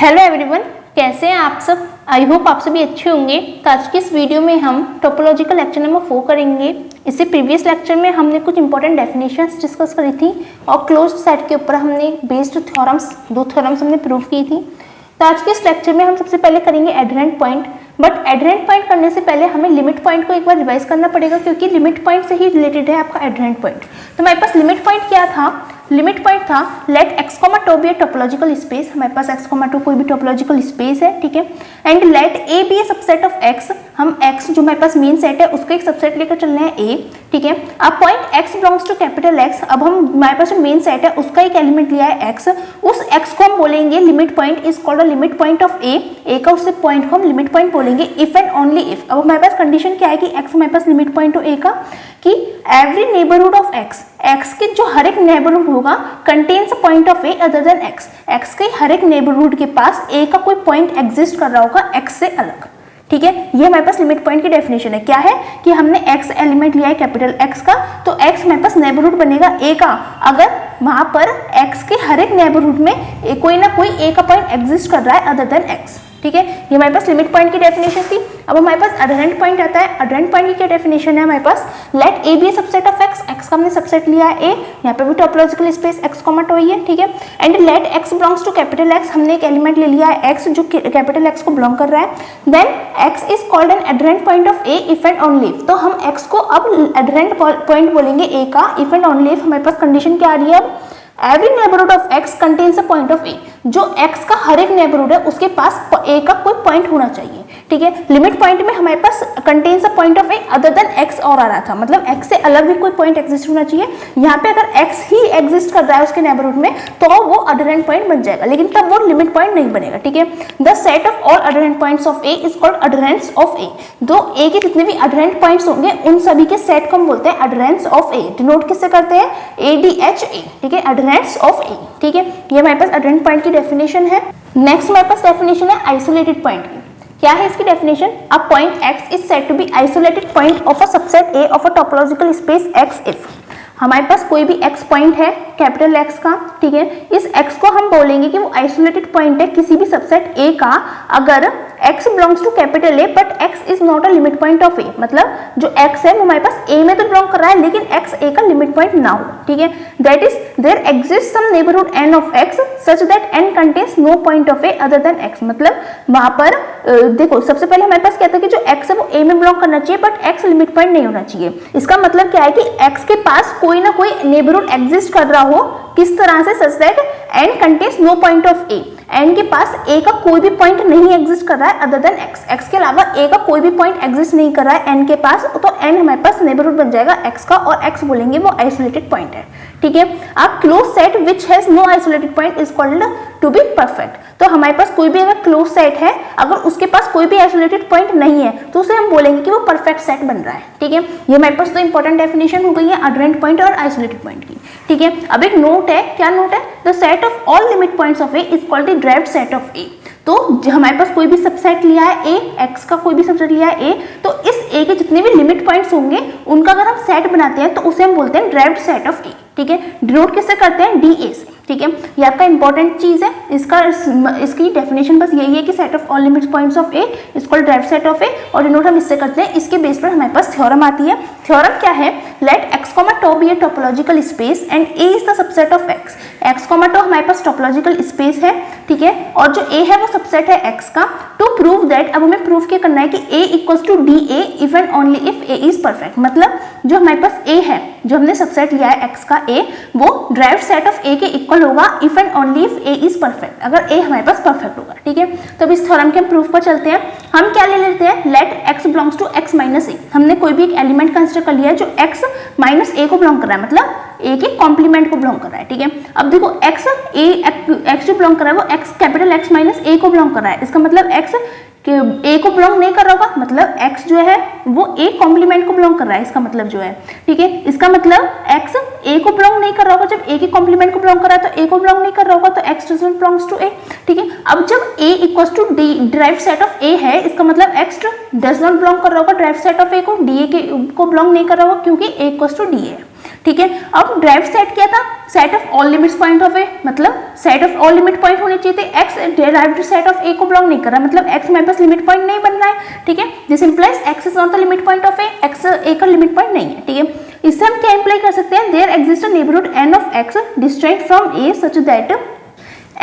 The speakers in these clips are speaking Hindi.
हेलो एवरीवन, कैसे हैं आप सब। आई होप आप सभी अच्छे होंगे। तो आज की इस वीडियो में हम टोपोलॉजिकल लेक्चर नंबर 4 करेंगे। इससे प्रीवियस लेक्चर में हमने कुछ इंपॉर्टेंट डेफिनेशंस डिस्कस करी थी और क्लोज्ड सेट के ऊपर हमने बेस्ड थ्योरम्स, दो थ्योरम्स हमने प्रूव की थी। तो आज के इस लेक्चर में हम सबसे पहले करेंगे adherent point. But adherent point करने से पहले हमें लिमिट पॉइंट को एक बार रिवाइज करना पड़ेगा, क्योंकि लिमिट पॉइंट से ही रिलेटेड है आपका एडहेरेंट पॉइंट। तो हमारे पास लिमिट पॉइंट क्या था? लिमिट पॉइंट था let x, tau be a topological space. हमारे पास x, टो कोई भी टोपोलॉजिकल स्पेस है, ठीक है। And let a be a subset of x। हम x जो हमारे पास मेन सेट है उसका एक सबसेट लेकर चल रहे हैं a, ठीक है। अब point x belongs to capital X। अब हम हमारे पास जो मेन सेट है उसका एक एलिमेंट लिया है x। उस x को हम बोलेंगे limit point is called a limit point of a का उससे पॉइंट को हम लिमिट पॉइंट बोलेंगे इफ एंड ओनली इफ। अब हमारे पास कंडीशन क्या है कि x हमारे पास लिमिट पॉइंट हो a का, कि एवरी नेबरहुड ऑफ x के जो हर एक नेबरहुड होगा contains a point of a other than x के हर एक नेबरहुड के पास a का कोई पॉइंट एग्जिस्ट कर रहा होगा x से अलग, ठीक है। ये हमारे पास लिमिट पॉइंट की डेफिनेशन है। क्या है कि हमने x एलिमेंट लिया है कैपिटल X का, तो x हमारे पास नेबरहुड बनेगा a का अगर वहां पर x के हर एक नेबरहुड में कोई ना कोई a का पॉइंट एग्जिस्ट कर रहा है अदर देन x, ठीक है। ये हमारे पास लिमिट पॉइंट की डेफिनेशन थी। अब हमारे पास एडहेरेंट पॉइंट आता है। एडहेरेंट पॉइंट की क्या डेफिनेशन है हमारे पास? Let a be a subset of x का हमने सबसेट लिया है a, यहाँ पे भी टोपोलॉजिकल स्पेस x, टो ही है, ठीक है। And let x belongs to capital X। हमने एक एलिमेंट ले लिया है x जो कैपिटल X को बिलोंग कर रहा है। Then x is called an adherent point of a if and only if. तो हम x को अब एडहेरेंट पॉइंट बोलेंगे a का इफ एंड ओनली इफ। हमारे पास कंडीशन क्या आ रही है अब? Every neighbourhood of x contains a point of a। जो x का हर एक नेबरहुड है उसके पास a का कोई पॉइंट होना चाहिए, ठीक है। लिमिट पॉइंट में हमारे पास contains a point of a other than x और आ रहा था, मतलब x से अलग भी कोई पॉइंट एग्जिस्ट होना चाहिए। यहाँ पे अगर x ही एग्जिस्ट कर रहा है उसके नेबरहुड में तो वो एडहेरेंट पॉइंट बन जाएगा, लेकिन तब वो लिमिट पॉइंट नहीं बनेगा, ठीक है। The set of all adherent points of a is called adherence of a। दो a के जितने भी एडहेरेंट पॉइंट्स होंगे उन सभी के सेट को हम बोलते हैं एडहेरेंस ऑफ a। डिनोट किससे करते हैं? ADHA, ठीक है, एडहेरेंस ऑफ a, ठीक है। ये हमारे पास एडहेरेंट पॉइंट की डेफिनेशन है। नेक्स्ट हमारे पास डेफिनेशन है आइसोलेटेड पॉइंट की। क्या है इसकी definition? A point x is said to be isolated point of a subset a of a topological space x if. हमारे पास कोई भी x पॉइंट है कैपिटल X का, ठीक है। इस x को हम बोलेंगे कि वो आइसोलेटेड पॉइंट है किसी भी सबसेट a का अगर x belongs to capital A but x is not a limit point of a। मतलब जो x है वो हमारे पास a में तो बिलोंग कर रहा है लेकिन x a का लिमिट पॉइंट ना हो, ठीक है। That is there exist some neighbourhood n of x such that n contains no point of a other than x। मतलब वहां पर देखो सबसे पहले हमारे पास क्या था कि जो x है वो a में बिलोंग करना चाहिए बट x लिमिट पॉइंट नहीं होना चाहिए। इसका मतलब क्या है कि x के पास कोई ना कोई नेबरहुड एग्जिस्ट कर रहा हो, किस तरह से? Such that n contains no point of a। n के पास a का कोई भी पॉइंट नहीं एग्जिस्ट कर रहा है अदर देन x के अलावा a का कोई भी पॉइंट एग्जिस्ट नहीं कर रहा है n के पास, तो n हमारे पास नेबरहुड बन जाएगा x का और x बोलेंगे वो आइसोलेटेड पॉइंट है, ठीक है। अब closed set which has no isolated point is called to be perfect. तो हमारे पास कोई भी अगर क्लोज सेट है अगर उसके पास कोई भी आइसोलेटेड पॉइंट नहीं है तो उसे हम बोलेंगे कि वो परफेक्ट सेट बन रहा है, ठीक है। ये हमारे पास तो इंपॉर्टेंट डेफिनेशन हो गई है एडहेरेंट पॉइंट और आइसोलेटेड पॉइंट की, ठीक है। अब एक नोट है, क्या नोट है? The set of all limit points of a is called the derived set of a। तो हमारे पास कोई भी सबसेट लिया है a, x का कोई भी सबसेट लिया है a, तो इस a के जितने भी लिमिट पॉइंट्स होंगे उनका अगर हम सेट बनाते हैं तो उसे हम बोलते हैं डिराइव्ड सेट ऑफ a, ठीक है। डिनोट किससे करते हैं? DA से, ठीक है। ये आपका इंपॉर्टेंट चीज है। इसकी डेफिनेशन बस यही है कि set of all limit points of a is called derived set of a, और डिनोट हम इससे करते हैं। इसके बेस पर हमारे पास थ्योरम आती है। थ्योरम क्या है? Let x, tau be a topological space and a is the subset of x। x, tau हमारे पास टोपोलॉजिकल स्पेस है, ठीक है, और जो a है वो सबसेट है x का। टू प्रूव दैट, अब हमें प्रूव क्या करना है कि a equals to DA if and only if a is perfect. मतलब जो हमारे पास a है, जो हमने सबसेट लिया है x का a, वो डिराइव्ड सेट ऑफ a के इक्वल होगा if and only if a is perfect, अगर a हमारे पास परफेक्ट होगा, ठीक है। तो अब इस थ्योरम के हम प्रूफ पर चलते हैं। हम क्या ले लेते हैं? Let x belongs to x minus a। हमने कोई भी एक एलिमेंट कंसिडर कर लिया है जो x माइनस a को बिलोंग कर रहा है, मतलब a के कॉम्प्लीमेंट को बिलोंग कर रहा है, ठीक है। अब देखो x जो बिलोंग कर रहा है वो x capital X minus a को बिलोंग कर रहा है। इसका मतलब x a को बिलोंग नहीं कर रहा होगा, मतलब x जो है वो a कॉम्प्लीमेंट को बिलोंग कर रहा है, इसका मतलब जो है, ठीक है। इसका मतलब x a को बिलोंग नहीं कर रहा होगा, जब a के कॉम्प्लीमेंट को बिलोंग कर रहा है तो a को बिलोंग नहीं कर रहा होगा, तो x doesn't belongs to a, ठीक है। अब जब a equals to d derived set of a है, इसका मतलब x डज नॉट बिलोंग कर रहा होगा डिराइव्ड सेट ऑफ a को, da को बिलोंग नहीं कर रहा होगा क्योंकि a इक्वल्स टू d है, ठीक है। अब ड्राइव सेट क्या था, set of all limits point of A, मतलब set of all limit point होने चाहिए थे। X derived set of A को बिलोंग नहीं कर रहा, मतलब एक्स हमारे पास लिमिट पॉइंट नहीं बन रहा है, ठीक है। This implies X is not the limit point of A, X A का लिमिट पॉइंट नहीं है, ठीक है। इससे हम क्या इंप्लाई कर सकते हैं, there exist a neighbourhood N of X distinct from A such that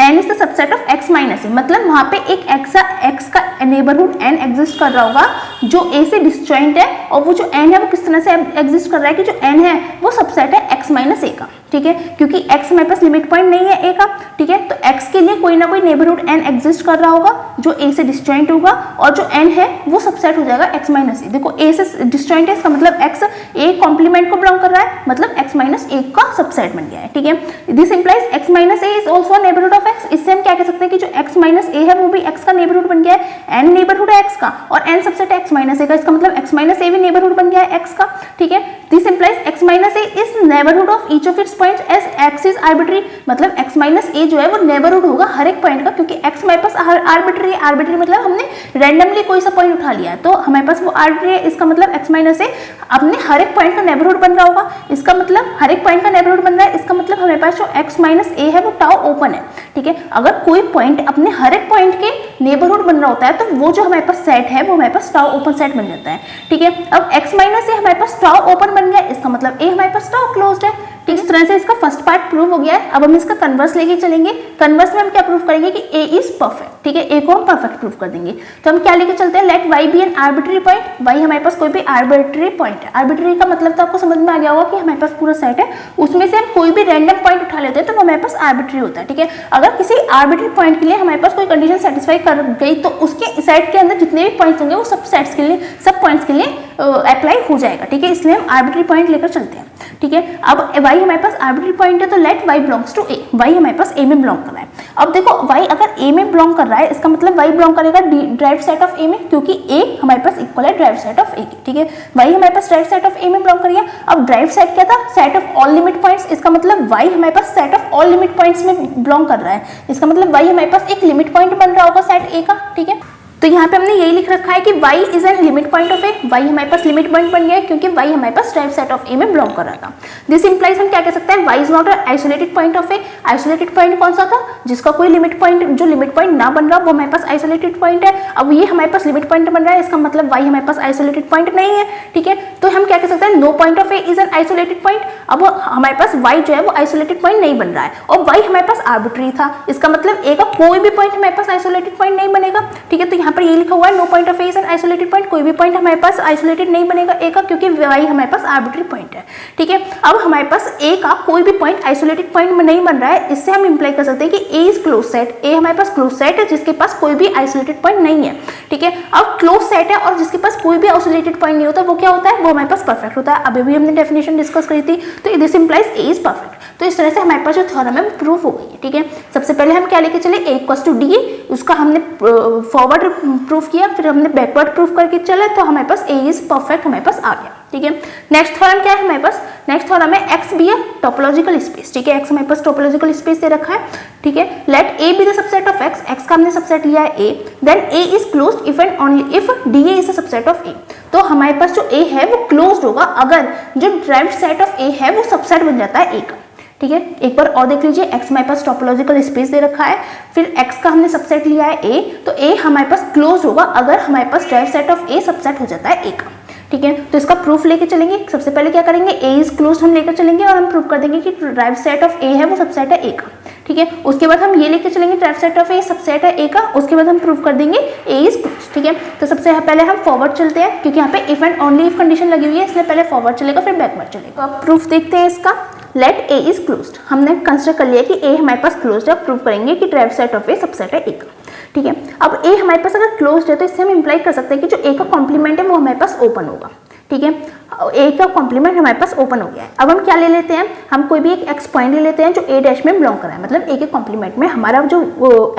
n is the subset of x minus A, मतलब वहां पे एक x का नेबरहुड n एग्जिस्ट कर रहा होगा जो a से डिस्जॉइंट है, और वो जो n है वो किस तरह से एग्जिस्ट कर रहा है कि जो n है वो सबसेट है x माइनस ए का, ठीक है, क्योंकि x हमारे पास लिमिट पॉइंट नहीं है a का, ठीक है। तो x के लिए कोई ना कोई नेबरहुड n एग्जिस्ट कर रहा होगा जो a से डिस्जॉइंट होगा, और जो n है वो सबसेट हो जाएगा x माइनस ए। देखो a से डिस्जॉइंट है, इसका मतलब x a कॉम्प्लीमेंट को बिलोंग कर रहा है, मतलब x माइनस ए का सबसेट बन गया है, ठीक है। This implies x minus a is also neighbourhood of x। इससे हम क्या कह सकते हैं कि जो x माइनस ए है वो भी x का नेबरहुड बन गया है, n नेबरहुड है x का और n सबसेट है x माइनस ए का, इसका मतलब x माइनस ए भी नेबरहुड बन गया है x का, ठीक है। This implies x minus a is neighbourhood of each of its points as x is arbitrary, मतलब x माइनस ए जो है वो नेबरहुड होगा हर एक पॉइंट का, क्योंकि x हमारे पास आर्बिट्री है। आर्बिट्री मतलब हमने रैंडमली कोई सा पॉइंट उठा लिया है, तो हमारे पास वो आर्बिट्री है, इसका मतलब x माइनस ए अपने हर एक पॉइंट का नेबरहुड बन रहा होगा, इसका मतलब हर एक पॉइंट का नेबरहुड बन रहा है, इसका मतलब हमारे पास जो x माइनस ए है वो टाउ ओपन है, ठीक है। अगर कोई पॉइंट अपने हर एक पॉइंट के नेबरहुड बन रहा होता है तो वो जो हमारे पास सेट है वो हमारे पास टाउ ओपन सेट बन जाता है, ठीक है। अब x माइनस ए हमारे पास टाउ ओपन बन गया, इसका मतलब a हमारे पास टाउ क्लोज्ड है। इस तरह से इसका फर्स्ट पार्ट प्रूव हो गया है। अब हम इसका कन्वर्स लेके चलेंगे। कन्वर्स में हम क्या प्रूव करेंगे कि a इज परफेक्ट, ठीक है, a को हम परफेक्ट प्रूव कर देंगे। तो हम क्या लेके चलते हैं, let y be an arbitrary point, y हमारे पास कोई भी आर्बिट्री पॉइंट है। आर्बिट्री का मतलब तो आपको समझ में आ गया होगा कि हमारे पास पूरा सेट है, उसमें से हम कोई भी रैंडम पॉइंट उठा लेते हैं तो वो हमारे पास आर्बिट्री होता है, ठीक है। अगर किसी आर्बिट्री पॉइंट के लिए हमारे पास कोई कंडीशन सेटिस्फाई कर गई तो उसके सेट के अंदर जितने भी पॉइंट्स होंगे वो सब सेट्स के लिए, सब पॉइंट्स के लिए अप्लाई हो जाएगा, ठीक है। इसलिए हम आर्बिट्री पॉइंट लेकर चलते हैं, ठीक है। अब y हमारे पास आर्बिट्री पॉइंट है तो let y belongs to a, y हमारे पास a में बिलोंग कर रहा है। अब देखो y अगर a में बिलोंग कर रहा है, इसका मतलब y बिलोंग करेगा ड्राइव सेट ऑफ a में, क्योंकि a हमारे पास इक्वल है ड्राइव सेट ऑफ a के, ठीक है। y हमारे पास ड्राइव सेट ऑफ a में बिलोंग कर गया। अब ड्राइव सेट क्या था, set of all limit points, इसका मतलब y हमारे पास set of all limit points में बिलोंग कर रहा है, इसका मतलब y हमारे पास एक लिमिट पॉइंट बन रहा होगा सेट a का, ठीक है। तो यहाँ पे हमने यही लिख रखा है कि y is an limit point of A, y हमारे पास लिमिट पॉइंट बन गया है क्योंकि y हमारे पास ड्राइव सेट ऑफ a में बिलोंग कर रहा था। दिस इंप्लाइज हम क्या कह सकते हैं, y is not a isolated point of A. Isolated point कौन सा था, जिसका कोई लिमिट पॉइंट, जो लिमिट पॉइंट ना बन रहा वो हमारे पास आइसोलेटेड पॉइंट है। अब ये हमारे पास लिमिट पॉइंट बन रहा है, इसका मतलब y हमारे पास आइसोलेटेड पॉइंट नहीं है, ठीक है। तो हम क्या कह सकते हैं, no point of a is an isolated point. अब हमारे पास y जो है वो आइसोलेटेड पॉइंट नहीं बन रहा है और y हमारे पास आर्बिट्री था, इसका मतलब a का कोई भी पॉइंट हमारे पास आइसोलेटेड पॉइंट नहीं बनेगा, ठीक है। तो यहाँ पर ये लिखा हुआ है no point of a is an isolated point, कोई भी पॉइंट हमारे पास आइसोलेटेड नहीं बनेगा a का, क्योंकि y हमारे पास आर्बिट्री पॉइंट है, ठीक है। अब हमारे पास a का कोई भी पॉइंट आइसोलेटेड पॉइंट में नहीं बन रहा है, इससे हम इंप्लाई कर सकते हैं कि a is close set. a हमारे पास क्लोज सेट है जिसके पास कोई भी आइसोलेटेड पॉइंट नहीं है, ठीक है। अब क्लोज सेट है और जिसके पास कोई भी आइसोलेटेड पॉइंट नहीं होता वो क्या होता है, वो हमारे पास परफेक्ट होता है। अभी भी हमने डेफिनेशन डिस्कस करी थी, तो this implies a is perfect. तो इस तरह से हमारे पास जो थ्योरम है प्रूफ हो गई है, ठीक है। सबसे पहले हम क्या लेके चले, a इक्वल्स टू d, उसका हमने फॉरवर्ड प्रूफ किया, फिर हमने बैकवर्ड प्रूफ करके चले तो हमारे पास a इज परफेक्ट हमारे पास आ गया, ठीक है। नेक्स्ट थ्योरम क्या है हमारे पास, नेक्स्ट थ्योरम है x be a topological space, ठीक है। x हमारे पास टोपोलॉजिकल स्पेस दे रखा है, ठीक है। Let a be the subset of x का हमने सबसेट लिया है a, then a is closed if and only if da is the subset of a। तो हमारे पास जो a है वो क्लोज्ड होगा अगर जो ड्राइव्ड सेट ऑफ a है वो सबसेट बन जाता है a का, ठीक है। एक बार और देख लीजिए, x हमारे पास टोपोलॉजिकल स्पेस दे रखा है, फिर x का हमने सबसेट लिया है a, तो a हमारे पास क्लोज होगा अगर हमारे पास derived set of a subset हो जाता है a का, ठीक है। तो इसका प्रूफ लेके चलेंगे। सबसे पहले क्या करेंगे, a इज क्लोज्ड हम लेकर चलेंगे और हम प्रूफ कर देंगे कि ड्राइव सेट ऑफ a है वो सबसेट है a का, ठीक है। उसके बाद हम ये लेके चलेंगे drive set of a subset है a का, उसके बाद हम प्रूफ कर देंगे a इज क्लोज्ड, ठीक है। तो सबसे पहले हम फॉरवर्ड चलते हैं क्योंकि यहाँ पे if and only if condition लगी हुई है, इसलिए पहले फॉरवर्ड चलेगा फिर बैकवर्ड चलेगा। अब प्रूफ देखते हैं इसका। लेट a इज क्लोज्ड, हमने कंसिडर कर लिया कि a हमारे पास क्लोज्ड है, प्रूव करेंगे कि drive set of a subset है a का, ठीक है। अब a हमारे पास अगर क्लोज्ड है तो इससे हम इंप्लाई कर सकते हैं कि जो a का कॉम्प्लीमेंट है वो हमारे पास ओपन होगा, ठीक है। a का कॉम्प्लीमेंट हमारे पास ओपन हो गया है। अब हम क्या ले लेते हैं, हम कोई भी एक x पॉइंट ले लेते हैं जो a डैश में बिलोंग कर रहा है, मतलब a के कॉम्प्लीमेंट में हमारा जो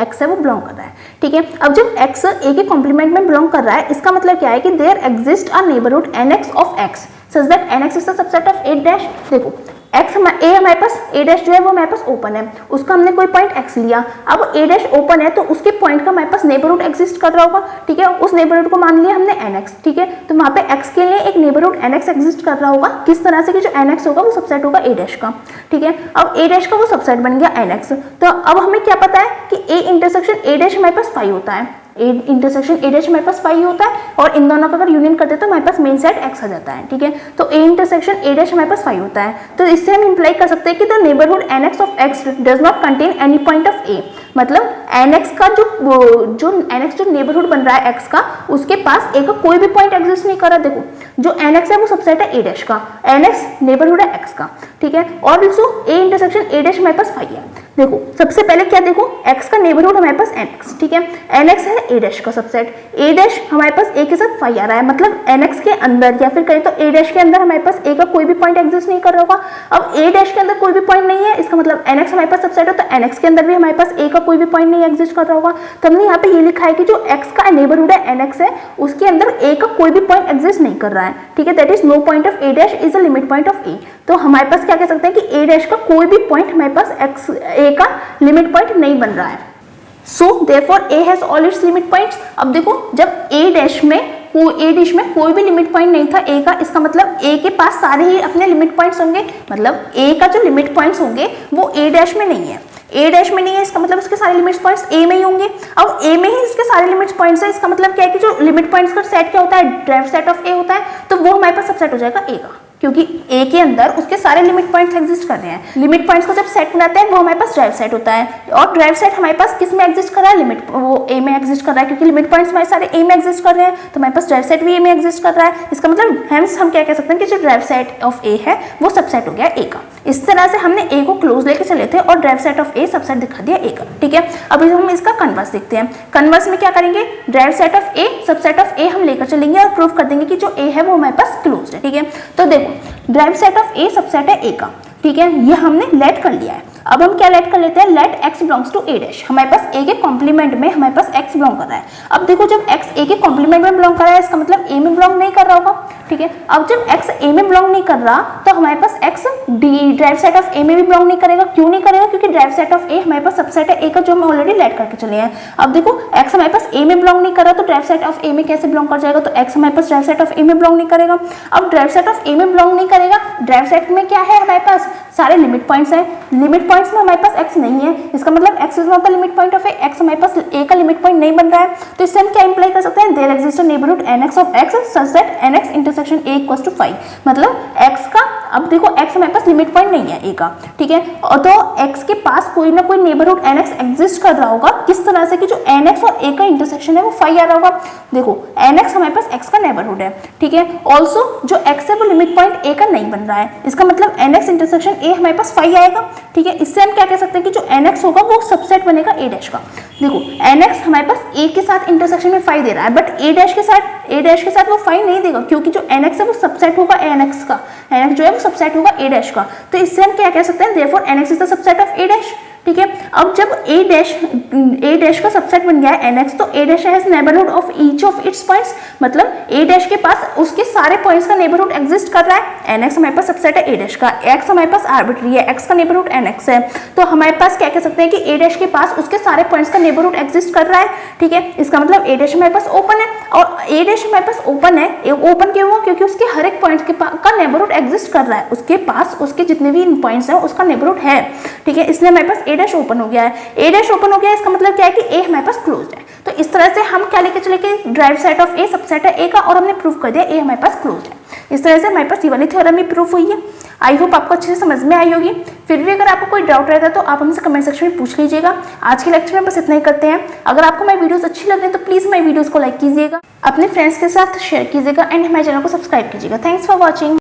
x है वो बिलोंग कर रहा है, ठीक है। अब जब x a के कॉम्प्लीमेंट में बिलोंग कर रहा है, इसका मतलब क्या है कि there exist a neighbourhood nx of x such that nx is the subset of a dash. देखो एक्स ए हमारे पास ए डैश जो है वो हमारे पास ओपन है, उसका हमने कोई पॉइंट एक्स लिया, अब ए डैश ओपन है तो उसके पॉइंट का हमारे पास नेबरहुड एग्जिस्ट कर रहा होगा, ठीक है, उस नेबरहुड को मान लिया हमने एन एक्स, ठीक है, तो वहाँ पे एक्स के लिए एक नेबरहुड एन एक्स एग्जिस्ट कर रहा होगा, किस तरह से कि जो एन एक्स होगा वो सबसेट होगा ए डैश का, ठीक है, अब ए डैश का वो सबसेट बन गया एन एक्स, तो अब हमें क्या पता है कि ए इंटरसेक्शन ए डैश हमारे पास फाई होता है, ए इंटरसेक्शन ए डैश हमारे पास फाई होता है, और इन दोनों का अगर यूनियन करते हैं तो हमारे पास मेन सेट एक्स आ जाता है, ठीक है, तो ए इंटरसेक्शन ए डैश हमारे पास फाई होता है, तो इससे हम इंप्लाई कर सकते हैं कि the neighbourhood N x of X does not contain any point of A, मतलब एन एक्स का जो एन एक्स जो नेबरहुड बन रहा है एक्स का, उसके पास ए का कोई भी पॉइंट एग्जिस्ट नहीं कर रहा, देखो जो एन एक्स है वो सबसेट है ए डैश का, एन एक्स नेबरहुड है एक्स का, ठीक है, और also A intersection A dash हमारे पास फाई है, देखो सबसे पहले क्या देखो एक्स का नेबरहुड हमारे पास एन एक्स, ठीक है, एन एक्स है ए डैश का सबसेट, ए डैश हमारे पास ए के साथ फाई आ रहा है, मतलब एन एक्स के अंदर या फिर कहें तो ए डैश के अंदर हमारे पास ए का कोई भी पॉइंट एग्जिस्ट नहीं कर रहा होगा, अब ए डैश के अंदर कोई भी पॉइंट नहीं है, इसका मतलब एन एक्स हमारे पास सबसेट है, तो एन एक्स के अंदर भी हमारे पास ए का कोई भी पॉइंट नहीं एग्जिस्ट कर रहा होगा, तो हमने यहाँ पे ये लिखा है कि जो एक्स का नेबरहुड है एन एक्स है, उसके अंदर ए का कोई भी पॉइंट एग्जिस्ट नहीं कर रहा है, ठीक है, that is no point of A dash is a limit point of A, तो हमारे पास क्या कह सकते हैं कि ए डैश का कोई भी पॉइंट हमारे पास एक्स ए का लिमिट पॉइंट नहीं बन रहा है, so therefore A has all it's limit points. अब देखो जब ए डैश में कोई भी लिमिट पॉइंट नहीं था ए का, इसका मतलब ए के पास सारे ही अपने लिमिट पॉइंट्स होंगे, मतलब ए का जो लिमिट पॉइंट्स होंगे वो ए डैश में नहीं है, ए डैश में नहीं है, इसका मतलब इसके सारे लिमिट पॉइंट्स ए में ही होंगे, अब ए में ही इसके सारे लिमिट पॉइंट्स है, इसका मतलब क्या है कि जो लिमिट पॉइंट्स का सेट क्या होता है, ड्राइव सेट ऑफ ए होता है, तो वो हमारे पास सबसेट हो जाएगा ए का, क्योंकि ए के अंदर उसके सारे लिमिट पॉइंट्स एग्जिस्ट कर रहे हैं, लिमिट पॉइंट्स को जब सेट बनाते हैं वो हमारे पास ड्राइव सेट होता है, और ड्राइव सेट हमारे पास किस में एग्जिस्ट कर रहा है, लिमिट वो ए में एग्जिस्ट कर रहा है, क्योंकि लिमिट पॉइंट्स हमारे सारे ए में एग्जिस्ट कर रहे हैं, तो हमारे पास ड्राइव सेट भी ए में एग्जिस्ट कर रहा है, इसका मतलब हेंस हम क्या कह सकते हैं कि जो ड्राइव सेट ऑफ ए है वो सबसेट हो गया ए का। इस तरह से हमने ए को क्लोज लेके चले थे और drive set of A subset दिखा दिया ए का, ठीक है, अभी हम इसका कन्वर्स देखते हैं, कन्वर्स में क्या करेंगे, derived set of A subset of A हम लेकर चलेंगे और प्रूव कर देंगे कि जो ए है वो हमारे पास क्लोज है, ठीक है, तो देखो drive set of A subset है ए का, ठीक है, ये हमने लेट कर लिया है, अब हम क्या लेट कर लेते हैं, let x belongs to a dash, हमारे पास ए के कॉम्प्लीमेंट में हमारे पास एक्स बिलोंग कर रहा है, अब देखो जब एक्स ए के कॉम्प्लीमेंट में बिलोंग कर रहा है इसका मतलब ए में बिलोंग नहीं कर रहा होगा, ठीक है, अब जब एक्स ए में बिलोंग नहीं कर रहा तो हमारे पास X D derived set of A में भी बिलोंग नहीं करेगा, क्यों नहीं करेगा, क्योंकि ड्राइव सेट ऑफ ए हमारे पास सबसेट है ए का, जो हम ऑलरेडी लेट करके चले हैं, अब देखो एक्स हमारे पास ए में बिलोंग नहीं कर रहा तो ड्राइव सेट ऑफ ए में कैसे बिलोंग कर जाएगा, तो एक्स हमारे पास ड्राइव सेट ऑफ ए में बिलोंग नहीं करेगा, अब ड्राइव सेट ऑफ ए में बिलोंग नहीं करेगा, ड्राइव सेट में क्या है हमारे पास सारे लिमिट पॉइंट्स हैं, लिमिट पॉइंट्स में हमारे पास एक्स नहीं है, इसका मतलब x is not the limit point of A, x हमारे पास ए का लिमिट पॉइंट नहीं बन रहा है, तो इससे हम क्या इंप्लाई कर सकते हैं, there exist a neighbourhood N x of x such that n x intersection a equals to 5, मतलब एक्स का, अब देखो एक्स हमारे पास लिमिट पॉइंट नहीं है ए का, ठीक है, और तो एक्स के पास कोई ना कोई नेबरहुड एन एक्स एग्जिस्ट कर रहा होगा, किस तरह से कि जो एन एक्स और ए का इंटरसेक्शन है वो 5 आ रहा होगा, देखो एन एक्स हमारे पास एक्स का नेबरहुड है, ठीक है, ऑल्सो जो एक्स है वो लिमिट पॉइंट ए का नहीं बन रहा है, इसका मतलब एन एक्स इंटरसेक्शन ए हमारे पास 5 आएगा, ठीक है, इससे हम क्या कह सकते हैं कि जो एन एक्स होगा वो सबसेट बनेगा ए डैश का, देखो एन एक्स हमारे पास ए के साथ इंटरसेक्शन में 5 दे रहा है, बट ए डैश के साथ वो 5 नहीं देगा, क्योंकि जो एन एक्स है वो सबसेट होगा एन एक्स का, एन एक्स जो है वो सबसेट होगा ए डैश का, तो इससे हम क्या कह सकते हैं, therefore n x is the subset of A dash, ठीक है, अब जब ए डैश का सबसेट बन गया है एन एक्स, तो A dash has neighbourhood of each of its points, मतलब ए डैश के पास उसके सारे पॉइंट्स का नेबरहुड एग्जिस्ट कर रहा है, एन एक्स हमारे पास सबसेट है ए डैश का, एक्स हमारे पास आर्बिट्री है, एक्स का नेबरहुड एन एक्स है, तो हमारे पास क्या कह सकते हैं कि ए डैश के पास उसके सारे पॉइंट्स का नेबरहुड एग्जिस्ट कर रहा है, ठीक है, इसका मतलब ए डैश हमारे पास ओपन है, और ए डैश हमारे पास ओपन है, ओपन क्यों हुआ, क्योंकि उसके हर एक पॉइंट का नेबरहुड एग्जिस्ट कर रहा है, उसके पास उसके जितने भी पॉइंट्स हैं उसका नेबरहुड है, ठीक है, इसलिए हमारे पास ए डैश ओपन हो गया है, ए डैश ओपन हो गया, इसका मतलब क्या है कि ए हमारे पास क्लोज्ड है, तो इस तरह से हम क्या लेके चले कि drive set of A subset है ए का, और हमने प्रूव कर दिया ए हमारे पास क्लोज्ड है, इस तरह से हमारे पास ये वाली थ्योरम भी प्रूफ हुई है। आई होप आपको अच्छे से समझ में आई होगी, फिर भी अगर आपको कोई डाउट रहता है तो आप हमसे कमेंट सेक्शन में पूछ लीजिएगा। आज के लेक्चर में बस इतना ही करते हैं। अगर आपको मेरी वीडियोस अच्छी लग रही है तो प्लीज मेरी वीडियोस को लाइक कीजिएगा, अपने फ्रेंड्स के साथ शेयर कीजिएगा एंड हमारे चैनल को सब्सक्राइब कीजिएगा। Thanks for watching.